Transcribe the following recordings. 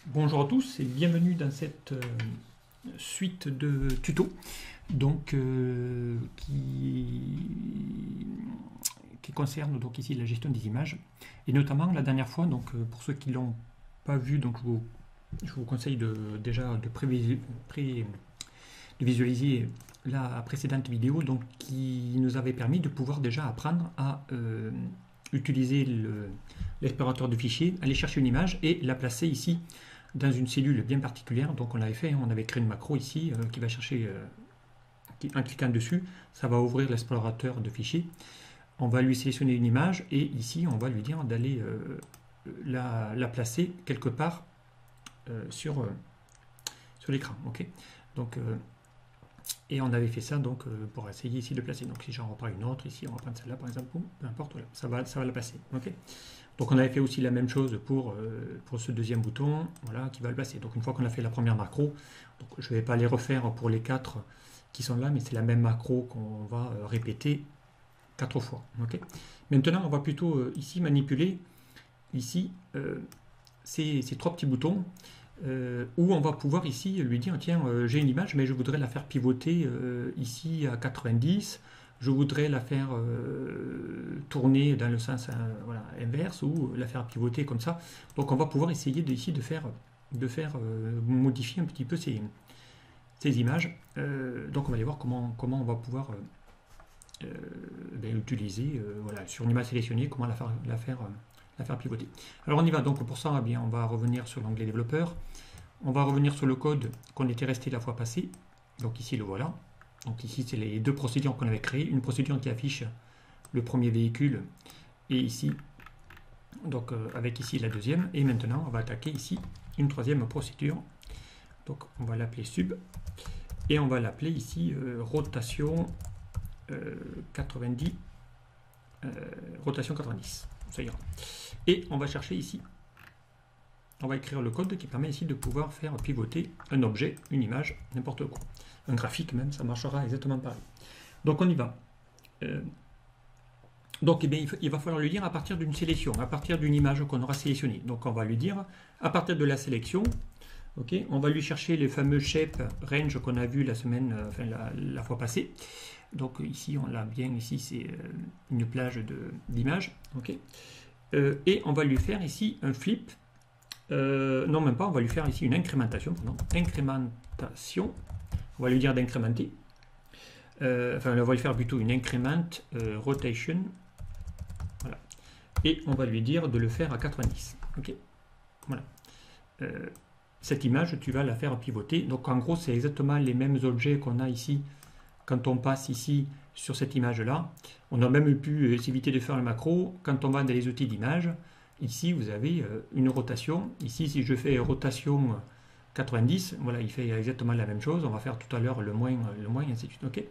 Bonjour à tous et bienvenue dans cette suite de tutos donc, qui concerne donc ici la gestion des images et notamment la dernière fois, donc pour ceux qui ne l'ont pas vu, donc je vous conseille déjà de visualiser la précédente vidéo donc, qui nous avait permis de pouvoir déjà apprendre à utiliser l'explorateur de fichiers, aller chercher une image et la placer ici dans une cellule bien particulière. Donc on l'avait fait, on avait créé une macro ici qui va chercher, en cliquant dessus, ça va ouvrir l'explorateur de fichiers. On va lui sélectionner une image et ici on va lui dire d'aller la placer quelque part sur l'écran. Okay, donc, et on avait fait ça donc, pour essayer ici de placer. Donc si j'en reprends une autre, ici on va prendre celle-là par exemple, peu importe, voilà, ça va la placer. Okay, donc on avait fait aussi la même chose pour ce deuxième bouton, voilà, qui va le placer. Donc une fois qu'on a fait la première macro, donc je ne vais pas les refaire pour les 4 qui sont là, mais c'est la même macro qu'on va répéter 4 fois. Okay, maintenant on va plutôt ici manipuler ici ces 3 petits boutons où on va pouvoir ici lui dire tiens j'ai une image mais je voudrais la faire pivoter ici à 90, je voudrais la faire tourner dans le sens voilà, inverse ou la faire pivoter comme ça. Donc on va pouvoir essayer ici de faire modifier un petit peu ces images. Donc on va aller voir comment on va pouvoir utiliser voilà, sur une image sélectionnée, comment la faire pivoter. Alors on y va, donc pour ça eh bien, on va revenir sur l'onglet développeur, on va revenir sur le code qu'on était resté la fois passée, donc ici le voilà. Donc ici c'est les 2 procédures qu'on avait créées, une procédure qui affiche le premier véhicule et ici donc avec ici la deuxième, et maintenant on va attaquer ici une 3e procédure, donc on va l'appeler sub et on va l'appeler ici rotation 90 rotation 90, ça ira. Et on va chercher ici, on va écrire le code qui permet ici de pouvoir faire pivoter un objet, une image, n'importe quoi. Un graphique même, ça marchera exactement pareil. Donc on y va. Donc eh bien, il va falloir lui dire à partir d'une sélection, à partir d'une image qu'on aura sélectionnée. Donc on va lui dire à partir de la sélection, okay, on va lui chercher les fameux shape range qu'on a vu la semaine, enfin la fois passée. Donc ici on l'a bien, ici c'est une plage d'images. Okay. Et on va lui faire ici un flip, non même pas, on va lui faire ici une incrémentation, pardon, incrémentation, on va lui dire d'incrémenter, enfin on va lui faire plutôt une increment rotation, voilà, et on va lui dire de le faire à 90, ok, voilà. Cette image tu vas la faire pivoter, donc en gros c'est exactement les mêmes objets qu'on a ici quand on passe ici sur cette image là. On a même pu éviter de faire le macro quand on va dans les outils d'image. Ici vous avez une rotation, ici si je fais rotation 90, voilà, il fait exactement la même chose. On va faire tout à l'heure le moins et ainsi de suite. Okay,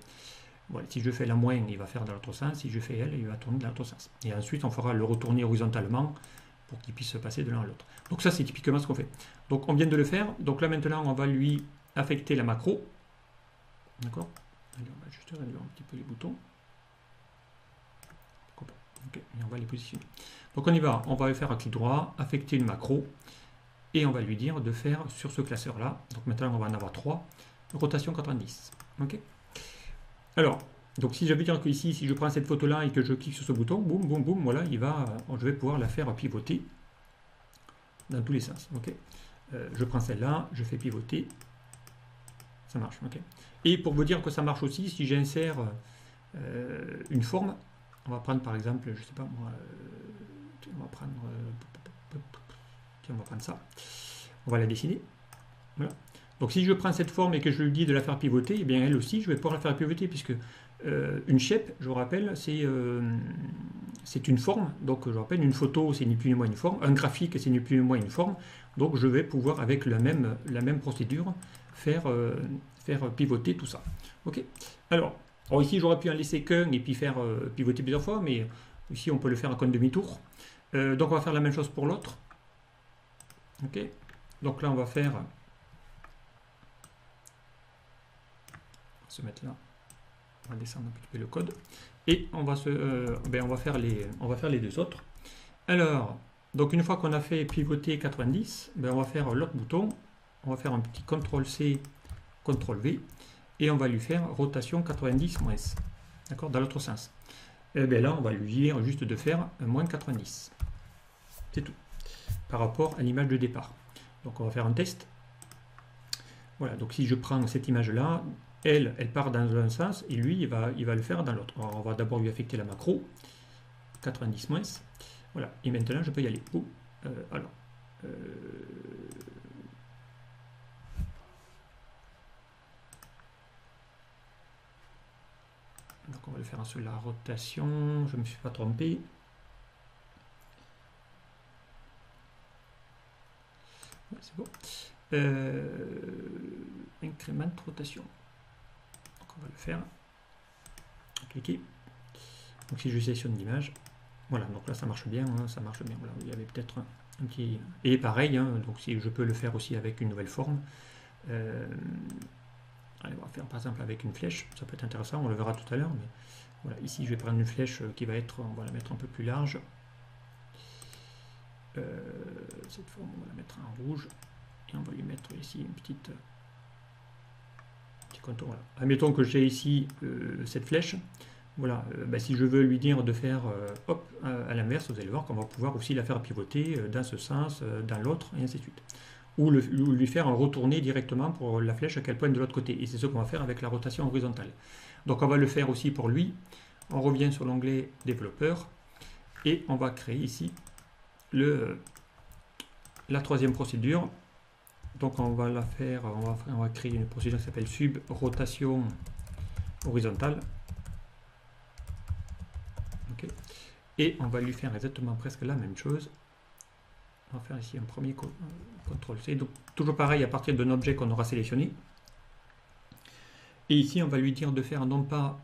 voilà, si je fais la moins, il va faire dans l'autre sens, si je fais L, il va tourner dans l'autre sens, et ensuite on fera le retourner horizontalement pour qu'il puisse se passer de l'un à l'autre. Donc ça c'est typiquement ce qu'on fait. Donc on vient de le faire, donc là maintenant on va lui affecter la macro, d'accord. Allez, on va juste réduire un petit peu les boutons. Okay, et on va les positionner. Donc on y va, on va faire un clic droit, affecter une macro, et on va lui dire de faire sur ce classeur-là, donc maintenant on va en avoir 3, rotation 90. Okay, alors, donc si je veux dire que ici, si je prends cette photo-là et que je clique sur ce bouton, boum, boum, boum, voilà, je vais pouvoir la faire pivoter dans tous les sens. Okay, je prends celle-là, je fais pivoter, ça marche. Okay. Et pour vous dire que ça marche aussi, si j'insère une forme, on va prendre par exemple, je sais pas moi, on va prendre ça, on va la dessiner. Voilà. Donc si je prends cette forme et que je lui dis de la faire pivoter, et bien elle aussi, je vais pouvoir la faire pivoter puisque une shape, je vous rappelle, c'est une forme. Donc je vous rappelle, une photo, c'est ni plus ni moins une forme. Un graphique, c'est ni plus ni moins une forme. Donc je vais pouvoir, avec la même procédure, faire pivoter tout ça. Ok. Alors ici, j'aurais pu en laisser qu'un et puis faire pivoter plusieurs fois, mais ici, on peut le faire à compte demi-tour. Donc on va faire la même chose pour l'autre. Ok. Donc là, on va se mettre là. On va descendre un petit peu le code. Et on va faire les 2 autres. Alors, Donc une fois qu'on a fait pivoter 90, ben, on va faire l'autre bouton, on va faire un petit CTRL-C, CTRL-V, et on va lui faire rotation 90 moins S, d'accord, dans l'autre sens. Et bien là, on va lui dire juste de faire moins 90. C'est tout, par rapport à l'image de départ. Donc on va faire un test. Voilà, donc si je prends cette image-là, elle part dans un sens, et lui, il va le faire dans l'autre. On va d'abord lui affecter la macro, 90 moins. Voilà, et maintenant je peux y aller. Oh, alors, donc on va le faire sur la rotation, je ne me suis pas trompé. Ouais, c'est bon. Incrément rotation. Donc on va le faire. Cliquer. Donc si je sélectionne l'image, voilà, donc là ça marche bien, hein, ça marche bien. Voilà, il y avait peut-être un petit. Et pareil, hein, donc si je peux le faire aussi avec une nouvelle forme. Allez, on va faire par exemple avec une flèche, ça peut être intéressant, on le verra tout à l'heure, mais voilà, ici je vais prendre une flèche qui va être, on va la mettre un peu plus large. Cette forme, on va la mettre en rouge, et on va lui mettre ici une petit contour. Voilà. Admettons que j'ai ici cette flèche, voilà, si je veux lui dire de faire hop, à l'inverse, vous allez voir qu'on va pouvoir aussi la faire pivoter dans ce sens, dans l'autre, et ainsi de suite. Ou lui faire un retourner directement pour la flèche qu'elle pointe de l'autre côté. Et c'est ce qu'on va faire avec la rotation horizontale. Donc on va le faire aussi pour lui. On revient sur l'onglet développeur et on va créer ici la troisième procédure. Donc on va la faire, on va créer une procédure qui s'appelle sub rotation horizontale. Okay. Et on va lui faire exactement presque la même chose. On va faire ici un premier CTRL-C. Donc, toujours pareil à partir d'un objet qu'on aura sélectionné. Et ici, on va lui dire de faire non pas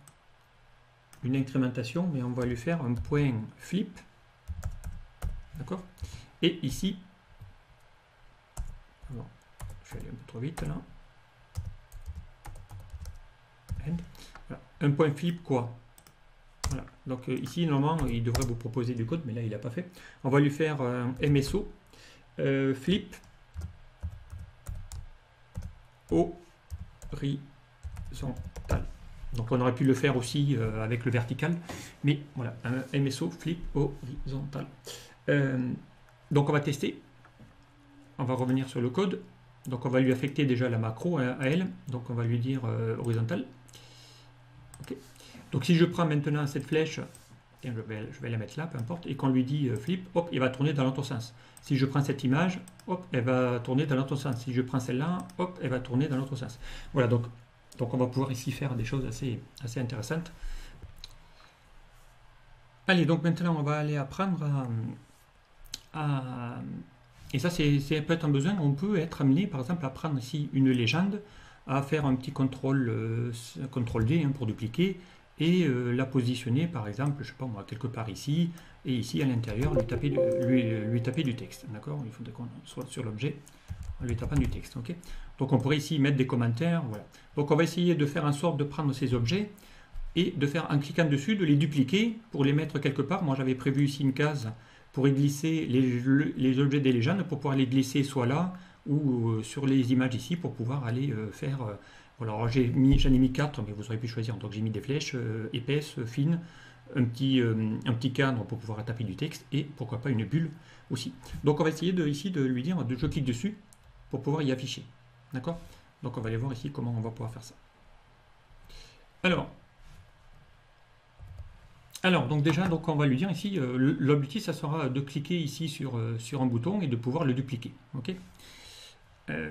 une incrémentation, mais on va lui faire un point flip. D'accord? Et ici, alors, je vais aller un peu trop vite là. Voilà. Un point flip quoi? Voilà. Donc ici, normalement, il devrait vous proposer du code, mais là, il n'a pas fait. On va lui faire un MSO, flip horizontal. Donc on aurait pu le faire aussi avec le vertical, mais voilà, un MSO flip horizontal. Donc on va tester. On va revenir sur le code. Donc on va lui affecter déjà la macro à elle. Donc on va lui dire horizontal. Okay. Donc si je prends maintenant cette flèche, et je vais la mettre là, peu importe, et qu'on lui dit flip, hop, il va tourner dans l'autre sens. Si je prends cette image, hop, elle va tourner dans l'autre sens. Si je prends celle-là, hop, elle va tourner dans l'autre sens. Voilà, donc on va pouvoir ici faire des choses assez intéressantes. Allez, donc maintenant on va aller apprendre et ça c'est peut-être un besoin, on peut être amené par exemple à prendre ici une légende, à faire un petit CTRL-D hein, pour dupliquer, et la positionner par exemple, je sais pas moi, quelque part ici, et ici à l'intérieur lui taper du texte, d'accord? Il faudrait qu'on soit sur l'objet en lui tapant du texte, ok? Donc on pourrait ici mettre des commentaires, voilà. Donc on va essayer de faire en sorte de prendre ces objets et de faire, en cliquant dessus, de les dupliquer pour les mettre quelque part. Moi j'avais prévu ici une case pour y glisser les objets des légendes, pour pouvoir les glisser soit là, ou sur les images ici, pour pouvoir aller faire... voilà, alors j'en ai mis 4, mais vous aurez pu choisir. Donc j'ai mis des flèches épaisses, fines, un petit cadre pour pouvoir taper du texte, et pourquoi pas une bulle aussi. Donc on va essayer ici de lui dire, je clique dessus, pour pouvoir y afficher. D'accord? Donc on va aller voir ici comment on va pouvoir faire ça. Alors donc déjà, donc on va lui dire ici, l'objectif, ça sera de cliquer ici sur un bouton et de pouvoir le dupliquer. Okay,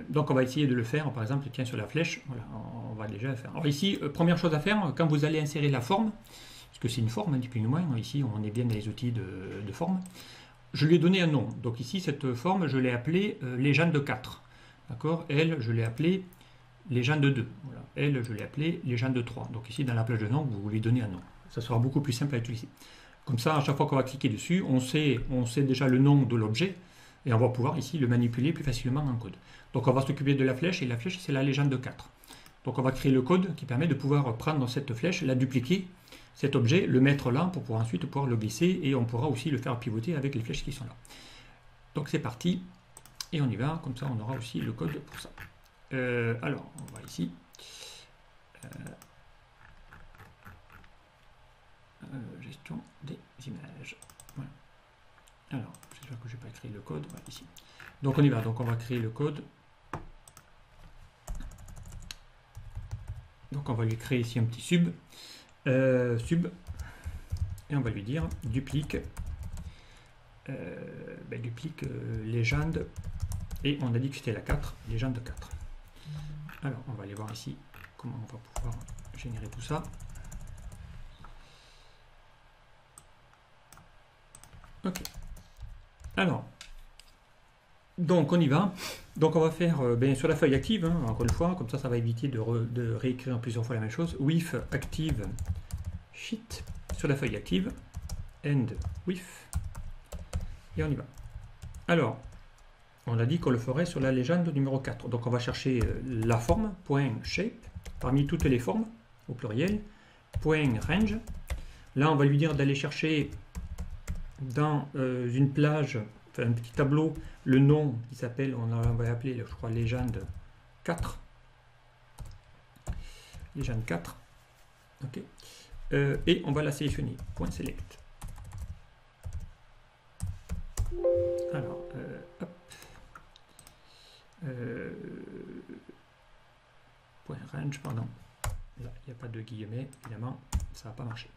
donc on va essayer de le faire, par exemple, tiens, sur la flèche, voilà, on va déjà le faire. Alors ici, première chose à faire, quand vous allez insérer la forme, parce que c'est une forme, un petit peu moins, ici on est bien dans les outils de forme, je lui ai donné un nom. Donc ici, cette forme, je l'ai appelée légende 4. D'accord? Elle, je l'ai appelée légende 2. Voilà. Elle, je l'ai appelée légende 3. Donc ici, dans la plage de nom, vous lui donnez un nom. Ça sera beaucoup plus simple à utiliser. Comme ça, à chaque fois qu'on va cliquer dessus, on sait déjà le nom de l'objet, et on va pouvoir ici le manipuler plus facilement en code. Donc on va s'occuper de la flèche, et la flèche, c'est la légende 4. Donc on va créer le code qui permet de pouvoir prendre cette flèche, la dupliquer, cet objet, le mettre là, pour pouvoir ensuite pouvoir le glisser, et on pourra aussi le faire pivoter avec les flèches qui sont là. Donc c'est parti. Et on y va, comme ça on aura aussi le code pour ça. Alors, on va ici. Gestion des images. Voilà. Alors, j'espère que je n'ai pas créé le code. Voilà, ici. Donc on y va. Donc on va créer le code. Donc on va lui créer ici un petit sub. Sub. Et on va lui dire duplique. Duplique légende. Et on a dit que c'était la 4. Légende 4. Alors, on va aller voir ici comment on va pouvoir générer tout ça. Ok. Alors, donc on y va. Donc on va faire sur la feuille active, hein, encore une fois, comme ça va éviter de réécrire plusieurs fois la même chose. With active sheet sur la feuille active. End with. Et on y va. Alors, on a dit qu'on le ferait sur la légende numéro 4. Donc on va chercher la forme, .shape, parmi toutes les formes, au pluriel, .range. Là, on va lui dire d'aller chercher dans une plage, enfin, un petit tableau, le nom qui s'appelle, on va appeler, je crois, légende 4. Légende 4. Ok. Et on va la sélectionner. .select. Alors, hop. .range, pardon. Là, il n'y a pas de guillemets, évidemment, ça va pas marcher.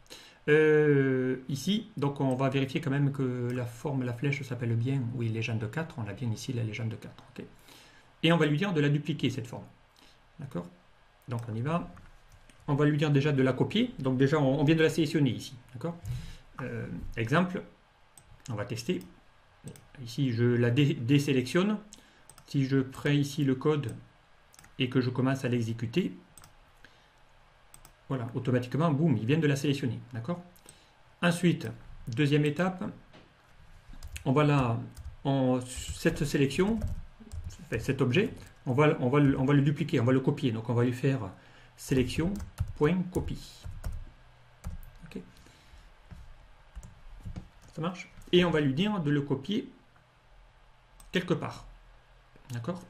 Ici, donc on va vérifier quand même que la forme, la flèche s'appelle bien, oui, légende 4, on a bien ici la légende 4. Okay. Et on va lui dire de la dupliquer, cette forme. D'accord? Donc on y va. On va lui dire déjà de la copier. Donc déjà, on vient de la sélectionner ici. D'accord? Exemple, on va tester. Ici, je la désélectionne. Si je prends ici le code et que je commence à l'exécuter, voilà, automatiquement, boum, il vient de la sélectionner. D'accord? Ensuite, deuxième étape, on va cette sélection, cet objet, on va le dupliquer, on va le copier. Donc on va lui faire sélection.copie. Ok? Ça marche? Et on va lui dire de le copier quelque part. D'accord?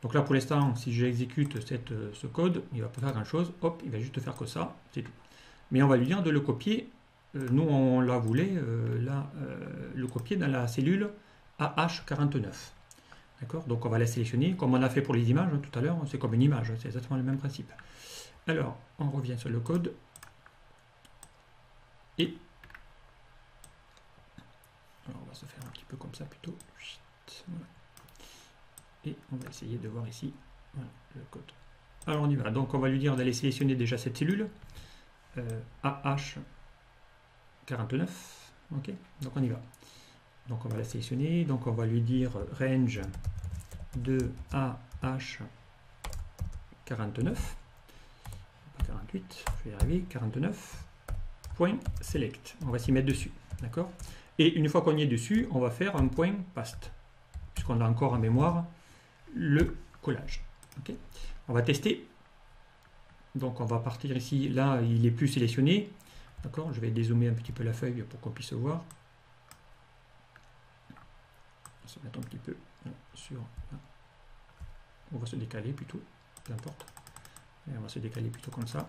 Donc là, pour l'instant, si j'exécute ce code, il ne va pas faire grand-chose. Hop, il va juste faire que ça, c'est tout. Mais on va lui dire de le copier. Nous, on la voulait, le copier dans la cellule AH49. D'accord? Donc on va la sélectionner, comme on a fait pour les images tout à l'heure. C'est comme une image, c'est exactement le même principe. Alors, on revient sur le code. Et alors, on va se faire un petit peu comme ça plutôt. Voilà. Et on va essayer de voir ici voilà, le code. Alors on y va. Donc on va lui dire d'aller sélectionner déjà cette cellule AH49. Ok. Donc on y va. Donc on va la sélectionner. Donc on va lui dire range de AH49. Pas 48. Je vais y arriver. 49. Point select. On va s'y mettre dessus. D'accord. Et une fois qu'on y est dessus, on va faire un point paste. Puisqu'on a encore en mémoire le collage. Okay. On va tester. Donc on va partir ici. Là, il est plus sélectionné. D'accord. Je vais dézoomer un petit peu la feuille pour qu'on puisse voir. On va se mettre un petit peu sur. On va se décaler plutôt. Peu importe. Et on va se décaler plutôt comme ça.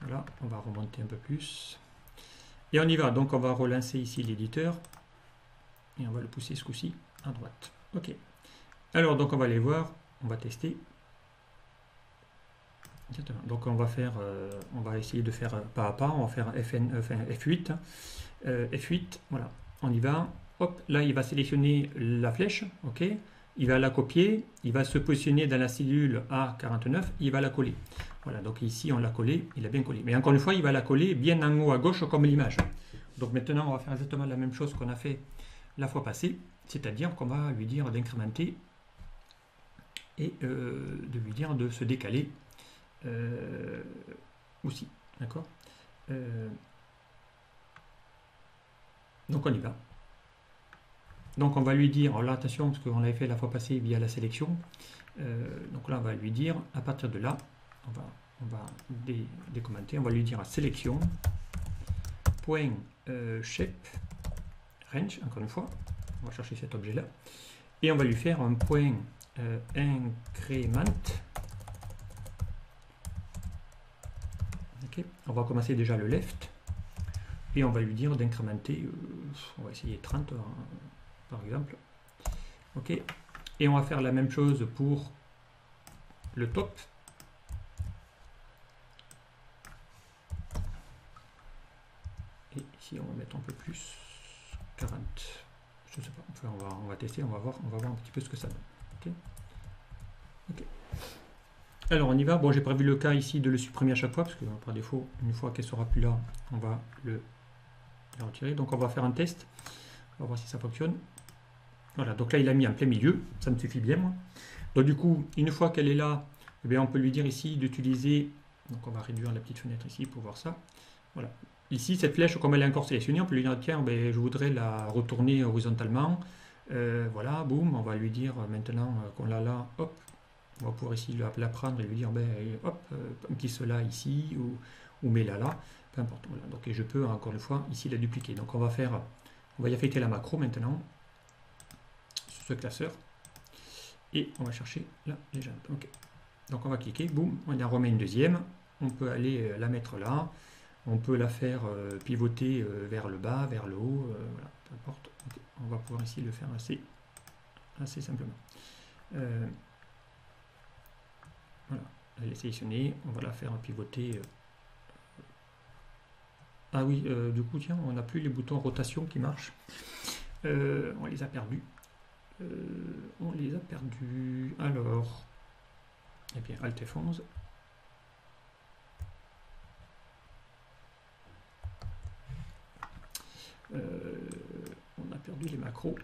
Voilà. On va remonter un peu plus. Et on y va. Donc on va relancer ici l'éditeur. Et on va le pousser ce coup-ci à droite. Ok. Alors, donc on va aller voir, on va tester. Donc on va faire, on va essayer de faire pas à pas, on va faire F8. F8, voilà, on y va. Hop, là il va sélectionner la flèche, ok. Il va la copier, il va se positionner dans la cellule A49, il va la coller. Voilà, donc ici on l'a collé, il a bien collé. Mais encore une fois, il va la coller bien en haut à gauche comme l'image. Donc maintenant, on va faire exactement la même chose qu'on a fait la fois passée, c'est-à-dire qu'on va lui dire d'incrémenter et de lui dire de se décaler aussi. D'accord? Donc on y va. Donc on va lui dire, alors là attention parce qu'on l'avait fait la fois passée via la sélection, donc là on va lui dire, à partir de là, on va décommenter, on va lui dire sélection, point shape, range, encore une fois. On va chercher cet objet-là. Et on va lui faire un point increment. Okay. On va commencer déjà le left. Et on va lui dire d'incrémenter, on va essayer 30 par exemple. Ok. Et on va faire la même chose pour le top. Et ici on va mettre un peu plus, 40. Je sais pas, enfin, on va tester, on va voir un petit peu ce que ça donne. Okay. Okay. Alors on y va. Bon, j'ai prévu le cas ici de le supprimer à chaque fois, parce que par défaut, une fois qu'elle sera plus là, on va le retirer. Donc on va faire un test. On va voir si ça fonctionne. Voilà, donc là il a mis en plein milieu, ça me suffit bien moi. Donc du coup, une fois qu'elle est là, eh bien, on peut lui dire ici d'utiliser, donc on va réduire la petite fenêtre ici pour voir ça. Voilà. Ici, cette flèche, comme elle est encore sélectionnée, on peut lui dire, tiens, ben, je voudrais la retourner horizontalement. Voilà, boum, on va lui dire maintenant qu'on l'a là, hop, on va pouvoir ici la prendre et lui dire, ben, hop, glisse là ici, ou mets-la là, peu importe. Voilà. Donc, et je peux, encore une fois, ici la dupliquer. Donc on va y affecter la macro maintenant, sur ce classeur, et on va chercher la légende. Okay. Donc on va cliquer, boum, on en remet une deuxième, on peut aller la mettre là. On peut la faire pivoter vers le bas, vers le haut, voilà, peu importe. Okay. On va pouvoir ici le faire assez simplement. Voilà, elle est sélectionnée, on va la faire pivoter. Ah oui, du coup, tiens, on n'a plus les boutons rotation qui marchent. On les a perdus. Alors, eh bien, Alt F11. On a perdu les macros.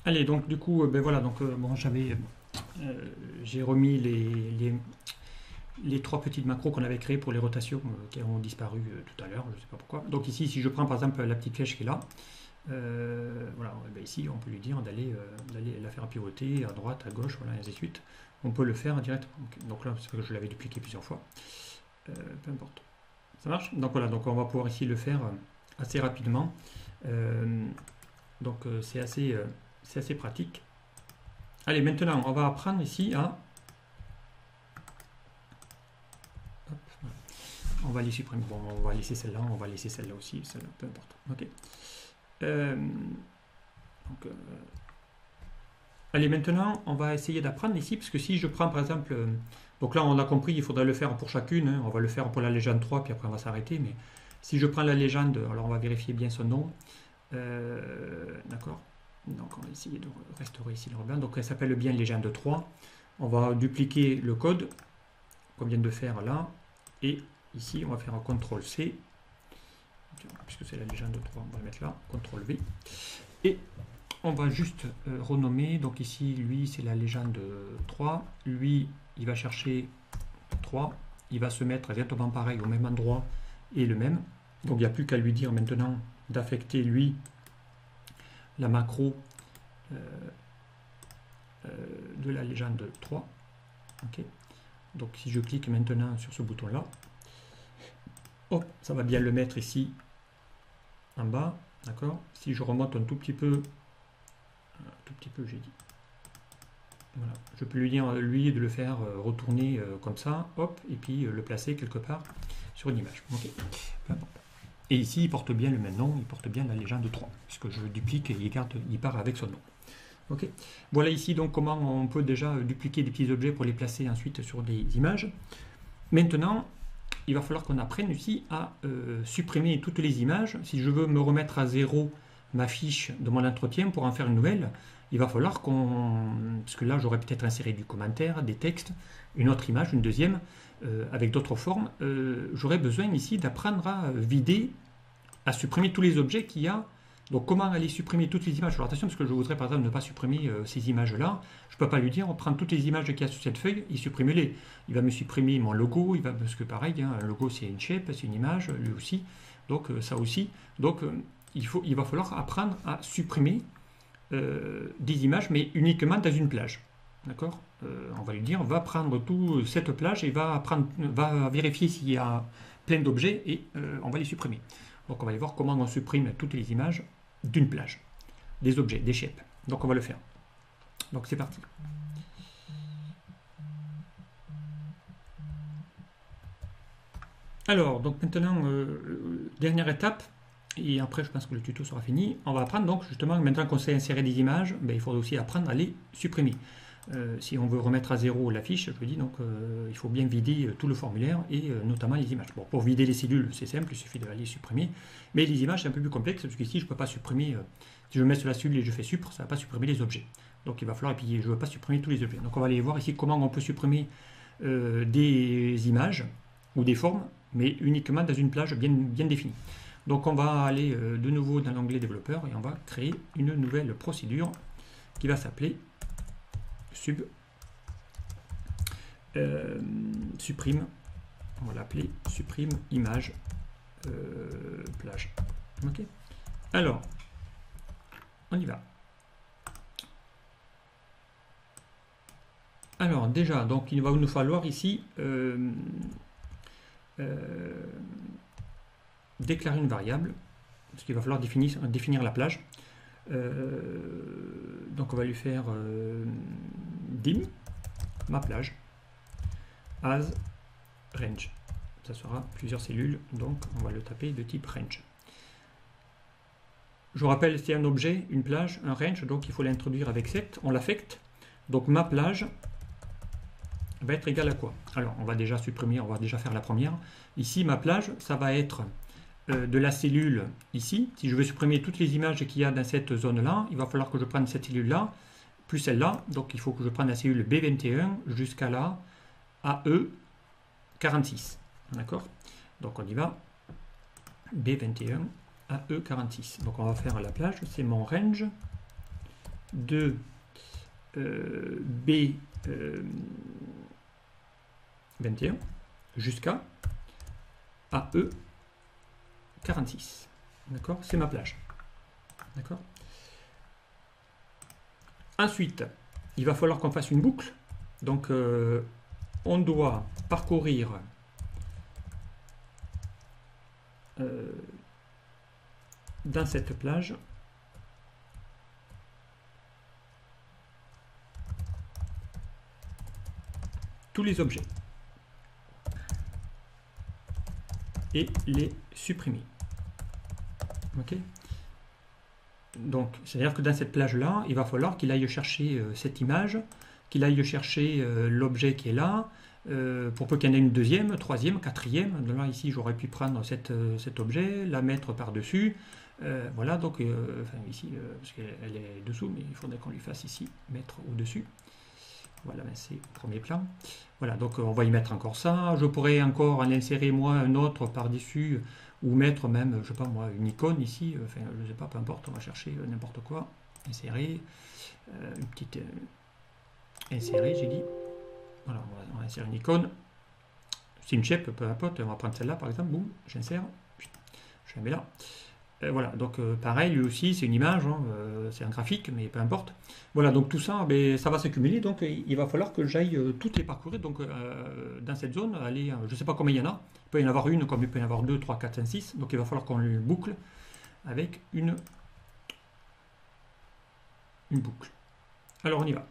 Allez, donc du coup, ben voilà, donc bon, j'ai remis les trois petites macros qu'on avait créées pour les rotations qui ont disparu tout à l'heure, je ne sais pas pourquoi. Donc ici, si je prends par exemple la petite flèche qui est là, voilà, ben ici on peut lui dire d'aller la faire pivoter à droite, à gauche, voilà, et ainsi de suite. On peut le faire directement. Okay. Donc là, c'est parce que je l'avais dupliqué plusieurs fois. Peu importe. Ça marche? Donc voilà, donc on va pouvoir ici le faire assez rapidement. Donc c'est assez pratique. Allez, maintenant, on va apprendre ici à... Hop, voilà. On va les supprimer. Bon, on va laisser celle-là, on va laisser celle-là aussi, celle-là, peu importe. Ok. Allez, maintenant, on va essayer d'apprendre ici, parce que si je prends par exemple, donc là on a compris, il faudrait le faire pour chacune, hein, on va le faire pour la légende 3, puis après on va s'arrêter, mais si je prends la légende, alors on va vérifier bien son nom, d'accord, donc on va essayer de restaurer ici le rebond, donc elle s'appelle bien légende 3, on va dupliquer le code qu'on vient de faire là, et ici on va faire un CTRL-C, puisque c'est la légende 3, on va le mettre là, CTRL-V, et on va juste renommer, donc ici, lui, c'est la légende 3. Lui, il va chercher 3. Il va se mettre exactement pareil au même endroit et le même. Donc, il n'y a plus qu'à lui dire maintenant d'affecter, lui, la macro de la légende 3. Okay. Donc, si je clique maintenant sur ce bouton-là, hop, ça va bien le mettre ici en bas. D'accord. Si je remonte un tout petit peu, j'ai dit. Voilà. Je peux lui dire, lui, de le faire retourner comme ça, hop, et puis le placer quelque part sur une image. Okay. Et ici, il porte bien le même nom, il porte bien la légende 3, puisque je duplique et il part avec son nom. Okay. Voilà ici donc comment on peut déjà dupliquer des petits objets pour les placer ensuite sur des images. Maintenant, il va falloir qu'on apprenne aussi à supprimer toutes les images. Si je veux me remettre à zéro ma fiche de mon entretien pour en faire une nouvelle, il va falloir parce que là j'aurais peut-être inséré du commentaire, des textes, une autre image, une deuxième, avec d'autres formes, j'aurais besoin ici d'apprendre à vider, à supprimer tous les objets qu'il y a. Donc comment aller supprimer toutes les images? Alors attention, parce que je voudrais par exemple ne pas supprimer ces images-là, je ne peux pas lui dire, on prend toutes les images qu'il y a sur cette feuille et supprime-les. Il va me supprimer mon logo, parce que pareil, hein, un logo c'est une shape, c'est une image, lui aussi, donc ça aussi. Donc il va falloir apprendre à supprimer des images, mais uniquement dans une plage. D'accord? on va lui dire, va prendre toute cette plage et va vérifier s'il y a plein d'objets et on va les supprimer. Donc on va aller voir comment on supprime toutes les images d'une plage, des objets, des shapes. Donc on va le faire. Donc c'est parti. Alors, donc maintenant, dernière étape, et après je pense que le tuto sera fini. On va apprendre donc justement, maintenant qu'on sait insérer des images, ben, il faudra aussi apprendre à les supprimer. Si on veut remettre à zéro la fiche, je vous dis, donc il faut bien vider tout le formulaire et notamment les images. Bon, pour vider les cellules, c'est simple, il suffit d'aller supprimer. Mais les images, c'est un peu plus complexe parce qu'ici, je ne peux pas supprimer. Si je mets sur la cellule et je fais supr, ça ne va pas supprimer les objets. Donc il va falloir, et puis je ne veux pas supprimer tous les objets. Donc on va aller voir ici comment on peut supprimer des images ou des formes, mais uniquement dans une plage bien définie. Donc on va aller de nouveau dans l'onglet développeur et on va créer une nouvelle procédure qui va s'appeler supprime, on va l'appeler supprime image plage. Ok. Alors, on y va. Alors déjà, donc il va nous falloir ici déclarer une variable, parce qu'il va falloir définir la plage. Donc on va lui faire dim ma plage as range. Ça sera plusieurs cellules, donc on va le taper de type range. Je vous rappelle, c'est un objet, une plage, un range, donc il faut l'introduire avec set, on l'affecte. Donc ma plage va être égale à quoi? Alors on va déjà supprimer, on va déjà faire la première. Ici ma plage, ça va être de la cellule ici. Si je veux supprimer toutes les images qu'il y a dans cette zone-là, il va falloir que je prenne cette cellule-là, plus celle-là. Donc il faut que je prenne la cellule B21 jusqu'à là, AE46. D'accord? Donc on y va. B21, AE46. Donc on va faire la plage, c'est mon range de B21 jusqu'à AE46. D'accord? C'est ma plage. D'accord? Ensuite, il va falloir qu'on fasse une boucle. Donc, on doit parcourir dans cette plage tous les objets et les supprimer. Ok? Donc, c'est-à-dire que dans cette plage-là, il va falloir qu'il aille chercher cette image, qu'il aille chercher l'objet qui est là, pour peu qu'il y en ait une deuxième, troisième, quatrième. Donc là, ici, j'aurais pu prendre cet objet, la mettre par-dessus. Voilà, donc, enfin, ici, parce qu'elle est dessous, mais il faudrait qu'on lui fasse ici, mettre au-dessus. Voilà, ben c'est le premier plan. Voilà, donc on va y mettre encore ça. Je pourrais encore en insérer, moi, un autre par-dessus, ou mettre même, je sais pas moi, une icône ici. Enfin, je sais pas, peu importe, on va chercher n'importe quoi. Insérer, une petite... insérer, j'ai dit. Voilà, on va insérer une icône. C'est une shape, peu importe, on va prendre celle-là par exemple, boum, j'insère, je la mets là. Voilà, donc pareil, lui aussi c'est une image, hein, c'est un graphique, mais peu importe. Voilà, donc tout ça, ben, ça va s'accumuler, donc il va falloir que j'aille toutes les parcourir. Donc dans cette zone, aller, je ne sais pas combien il y en a, il peut y en avoir une, comme il peut y en avoir 2, 3, 4, 5, 6, donc il va falloir qu'on le boucle avec une boucle. Alors on y va.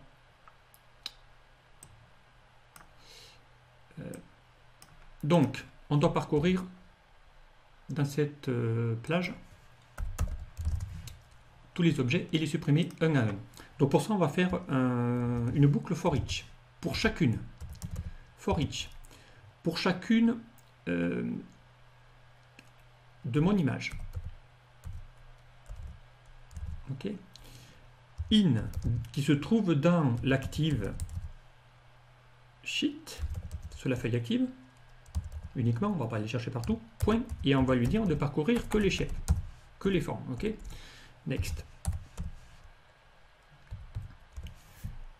Donc, on doit parcourir dans cette plage tous les objets et les supprimer un à un. Donc pour ça, on va faire une boucle for each. Pour chacune. For each. Pour chacune de mon image. Ok. In, qui se trouve dans l'active sheet, sur la feuille active, uniquement, on ne va pas aller chercher partout, point, et on va lui dire de parcourir que les shapes, que les formes, ok? Next.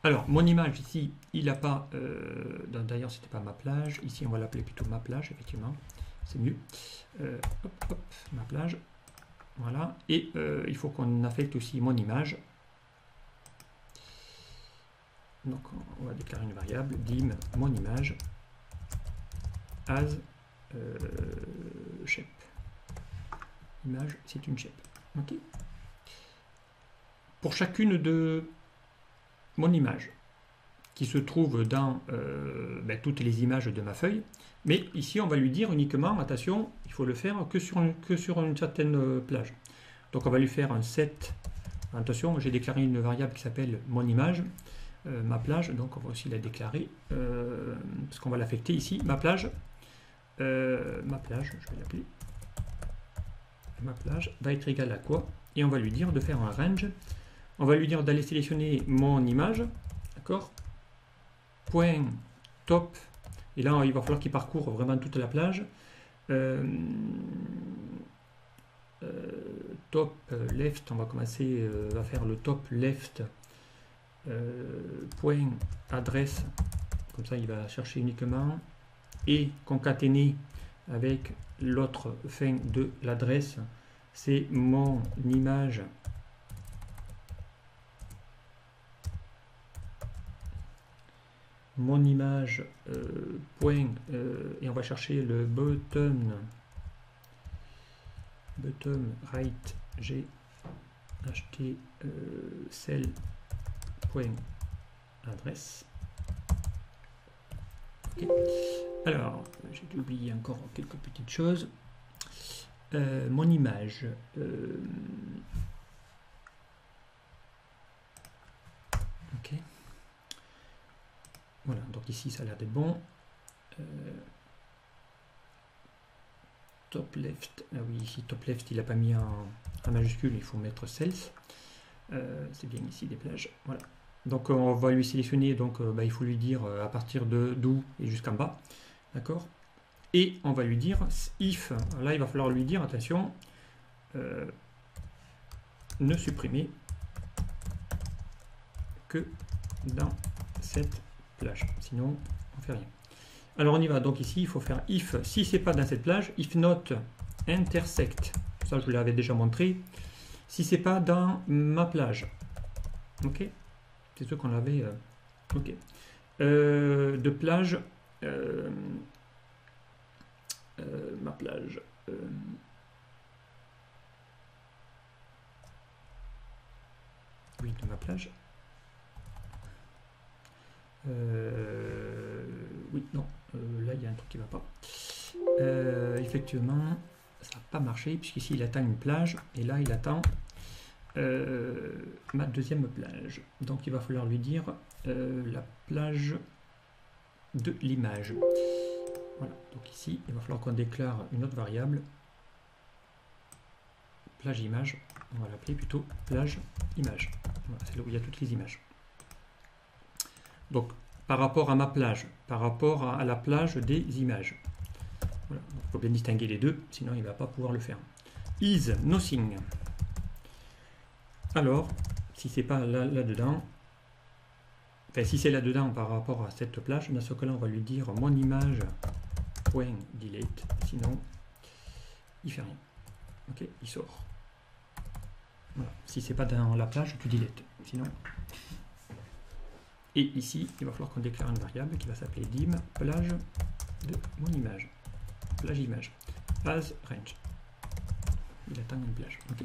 Alors, mon image ici, il n'a pas, d'ailleurs c'était pas ma plage, ici on va l'appeler plutôt ma plage, effectivement, c'est mieux. Hop, hop, ma plage, voilà, et il faut qu'on affecte aussi mon image Donc on va déclarer une variable dim mon image as shape. Image, c'est une shape. Ok. Pour chacune de mon image qui se trouve dans toutes les images de ma feuille, mais ici on va lui dire uniquement, attention, il faut le faire que sur une certaine plage. Donc on va lui faire un set. Attention, j'ai déclaré une variable qui s'appelle mon image, ma plage, donc on va aussi la déclarer, parce qu'on va l'affecter ici, ma plage, je vais l'appeler, ma plage va être égale à quoi? Et on va lui dire de faire un range, on va lui dire d'aller sélectionner mon image, d'accord, point top, et là il va falloir qu'il parcourt vraiment toute la plage, top left, on va commencer à faire le top left, point adresse, comme ça il va chercher uniquement, et concaténer avec l'autre fin de l'adresse, c'est mon image point, et on va chercher le bottom right g ht cell point adresse. Okay. Alors, j'ai oublié encore quelques petites choses. Mon image. Ok. Voilà, donc ici ça a l'air d'être bon. Top left. Ah oui, ici top left, il n'a pas mis en majuscule, il faut mettre cells. C'est bien ici des plages. Voilà. Donc on va lui sélectionner, donc il faut lui dire à partir de d'où et jusqu'en bas. D'accord. Et on va lui dire if, là il va falloir lui dire, attention, ne supprimer que dans cette plage, sinon on fait rien. Alors on y va, donc ici il faut faire if, si c'est pas dans cette plage, if not intersect, ça je vous l'avais déjà montré, si c'est pas dans ma plage, ok, c'est ce qu'on avait, ok, de plage, ma plage, oui, de ma plage, oui, non, là il y a un truc qui va pas, effectivement ça n'a pas marché puisqu'ici il attend une plage et là il attend ma deuxième plage, donc il va falloir lui dire la plage de l'image. Voilà, donc ici il va falloir qu'on déclare une autre variable, plage image, on va l'appeler plutôt plage image. Voilà, c'est là où il y a toutes les images. Donc par rapport à ma plage, par rapport à la plage des images. Voilà, il faut bien distinguer les deux, sinon il ne va pas pouvoir le faire. Is nothing. Alors, si c'est pas là-dedans, enfin si c'est là-dedans par rapport à cette plage, dans ce cas-là, on va lui dire mon image point delete, sinon il fait rien. Ok, il sort. Voilà. Si c'est pas dans la plage, tu delete. Sinon. Et ici, il va falloir qu'on déclare une variable qui va s'appeler dim plage de mon image. Plage image. As range. Il attend une plage. Ok.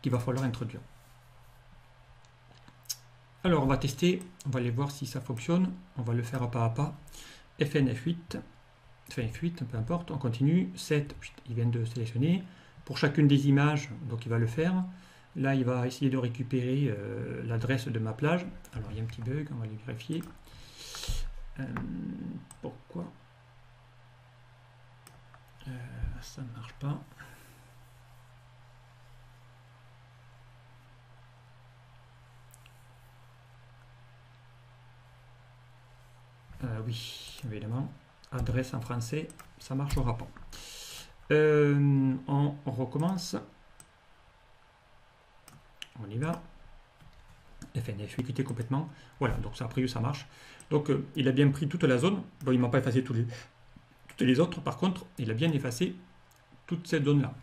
Qu'il va falloir introduire. Alors on va tester, on va aller voir si ça fonctionne, on va le faire pas à pas. Fn F8, enfin F8, peu importe, on continue, 7, il vient de sélectionner. Pour chacune des images, donc il va le faire. Là il va essayer de récupérer l'adresse de ma plage. Alors il y a un petit bug, on va le vérifier. Pourquoi ça ne marche pas? Oui, évidemment. Adresse en français, ça ne marchera pas. On recommence. On y va. FNF, écoutez complètement. Voilà, donc ça, après ça marche. Donc il a bien pris toute la zone. Bon, il ne m'a pas effacé toutes les autres. Par contre, il a bien effacé toute cette zone-là.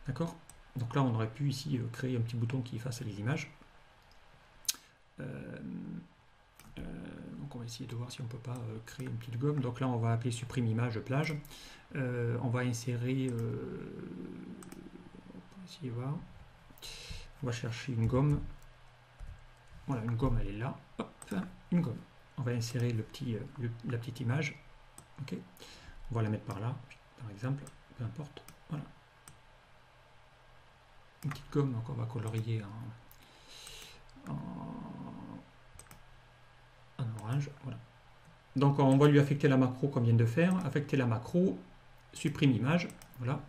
D'accord? Donc là, on aurait pu ici créer un petit bouton qui efface les images. Donc on va essayer de voir si on peut pas créer une petite gomme. Donc là on va appeler supprime image plage. On va insérer, essayer de voir. On va chercher une gomme. Voilà, une gomme, elle est là. Hop, une gomme. On va insérer la petite image. Ok. On va la mettre par là, par exemple. Peu importe. Voilà. Une petite gomme qu'on va colorier en orange. Voilà. Donc on va lui affecter la macro qu'on vient de faire. Affecter la macro, supprime image. Voilà.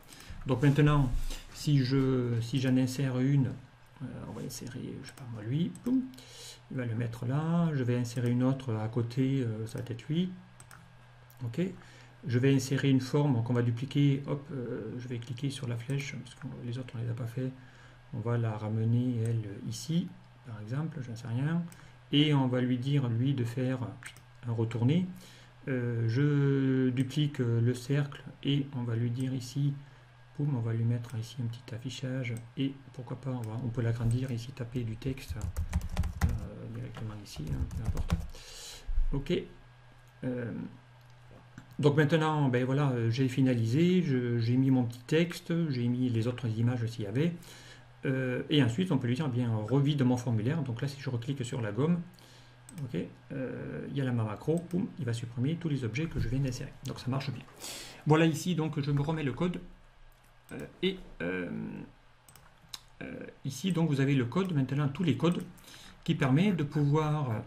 Donc maintenant, si j'en insère une, on va insérer, je sais pas moi, lui. Boum. Il va le mettre là. Je vais insérer une autre à côté, ça va être lui. Ok. Je vais insérer une forme qu'on va dupliquer. Hop, je vais cliquer sur la flèche parce que les autres on les a pas fait. On va la ramener elle ici, par exemple. Je ne sais rien. Et on va lui dire lui de faire un retourné. Je duplique le cercle et on va lui dire ici. Boum, on va lui mettre ici un petit affichage et pourquoi pas on peut l'agrandir ici, taper du texte directement ici, hein, peu importe. Ok. Donc maintenant, ben voilà, j'ai finalisé, j'ai mis mon petit texte, j'ai mis les autres images s'il y avait, et ensuite on peut lui dire bien revide mon formulaire. Donc là, si je reclique sur la gomme, ok, il y a la macro, boum, il va supprimer tous les objets que je viens d'insérer. Donc ça marche bien. Voilà ici, donc je me remets le code. Ici, donc vous avez le code, maintenant tous les codes qui permet de pouvoir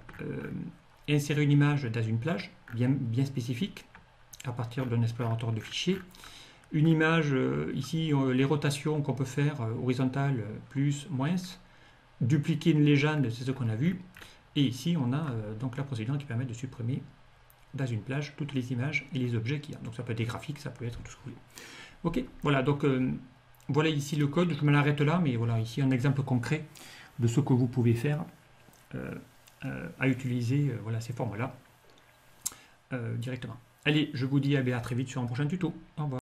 insérer une image dans une plage bien spécifique à partir d'un explorateur de fichiers. Une image, ici les rotations qu'on peut faire horizontales plus, moins, dupliquer une légende, c'est ce qu'on a vu. Et ici on a donc la procédure qui permet de supprimer dans une plage toutes les images et les objets qu'il y a. Donc ça peut être des graphiques, ça peut être tout ce que vous voulez. Ok, voilà, donc voilà ici le code, je me l'arrête là, mais voilà ici un exemple concret de ce que vous pouvez faire à utiliser voilà, ces formes-là directement. Allez, je vous dis à très vite sur un prochain tuto. Au revoir.